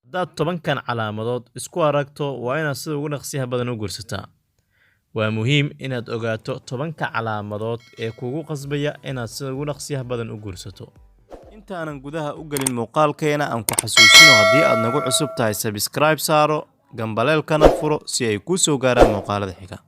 Haddaad 10kan calaamadood isku aragto waa inaad sida ugu dhaqsiyaha badan u guursataa. Waa muhiim inaad ogaato 10ka calaamadood ee kugu qasbaya inaad sida ugu dhaqsiyaha badan u guursato. Intaanan gudaha u gelin muuqaalkeena aan ku xasuusino haddii aad nagu cusub tahay subscribe saaro, gambaleelkana furo si ay kuu soo gaaraan muuqaalada xiga.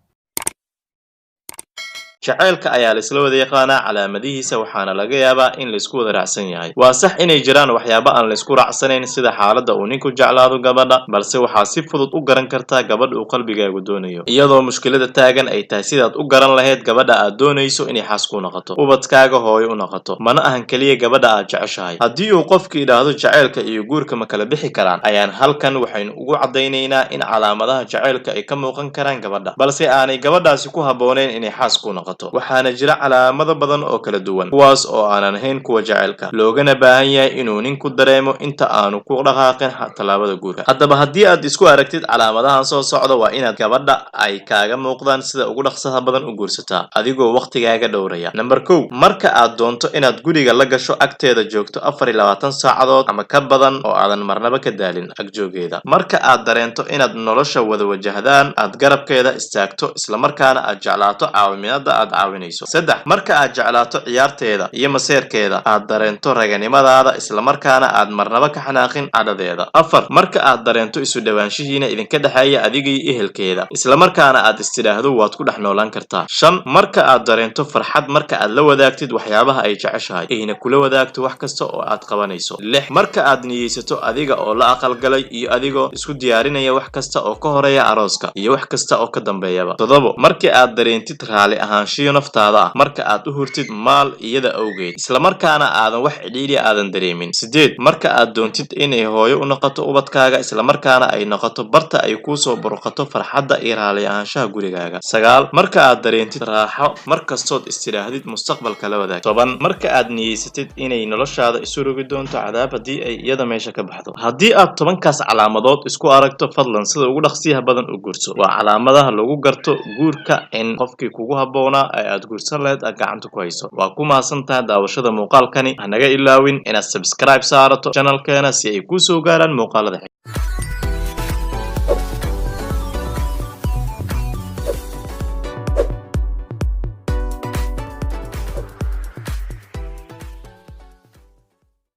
jacaylka ayaa la isla wada yaqaanaa calaamadihiisa waxaana laga yaabaa in la isku wada raacsan yahay. Waa sax inay jiraan waxyaabo aan la isku raacsanayn sida xaaladda uu ninku jeclaado gabadha, balse waxaa si fudud u garan kartaa gabadha uu qalbigaagu doonayo, iyadoo mushkilada taagan ay tahay sidaad u garan lahayd gabadha aad doonayso inay xaas ku noqoto, ubadkaaga hooyo u noqoto, mana ahan kaliya gabadha aad jeceshahay. Haddii uu qofku yidhaahdo jacaylka iyo guurka ma kala bixi karaan, ayaan halkan waxaynu ugu caddaynaynaa in calaamadaha jacaylka ay ka muuqan karaan gabadha, balse aanay gabadhaasi ku habboonayn inay xaas ku noqoto. waxaana jira calaamado badan oo kala duwan kuwaas oo aanan ahayn kuwa jacaylka, loogana baahan yahay inuu ninku dareemo inta aanu ku dhaqaaqin tallaabada guurka. Haddaba haddii aad isku aragtid calaamadahan soo socda, waa inaad gabadha ay kaaga muuqdaan sida ugu dhaqsaha badan u guursataa adigoo waqtigaaga dhowraya. Number 1, marka aad doonto inaad guriga la gasho, agteeda joogto 24 saacadood ama ka badan oo aadan marnaba ka daalin agjoogeeda. Marka aad dareento inaad nolosha wada wajahdaan, aad garabkeeda istaagto, isla markaana aad jeclaato caawimaadda aad caawinayso. 3, marka aad jeclaato ciyaarteeda iyo maseerkeeda, aad dareento raganimadaada, isla markaana aad marnaba ka xanaaqin cadhadeeda. 4, marka aad dareento isu dhawaanshihiina idinka dhexeeya adiga iyo ehelkeeda, isla markaana aad istiraahdo waad ku dhex noolaan kartaa. 5, marka aad dareento farxad marka aad la wadaagtid waxyaabaha ay jeceshahay, ayna kula wadaagto wax kasta oo aad qabanayso. 6, marka aad niyeysato adiga oo la aqalgalay iyo adigoo isku diyaarinaya wax kasta oo ka horeeya arooska iyo wax kasta oo ka dambeeyaba. 7, marka aad dareentid raali ahaanshiyo naftaada ah marka aad u hurtid maal iyada awgeed, isla markaana aadan wax cidhiidhi aadan dareemin. 8, marka aad doontid inay hooyo u noqoto ubadkaaga, isla markaana ay noqoto barta ay kuu soo burqato farxadda iyo raali ahaanshaha gurigaaga. 9, marka aad dareentid raaxo markastood istidhaahdid mustaqbalka la wadaag. 10, marka aad niyeysatid inay noloshaada isu rogi doonto cadaab haddii ay iyada meesha ka baxdo. Haddii aad 10kaas calaamadood isku aragto, fadlan sida ugu dhaqsiyaha badan u guurso. Waa calaamadaha lagu garto guurka in qofkii kugu habboonaa ee aad guursan lahayd aad gacanta ku hayso. Waa ku mahadsantahay daawashada muuqaalkani. Hanaga ilaawin inaad subscribe saarato channelkeena si ay kuu soo gaaraan muuqaalada xiga.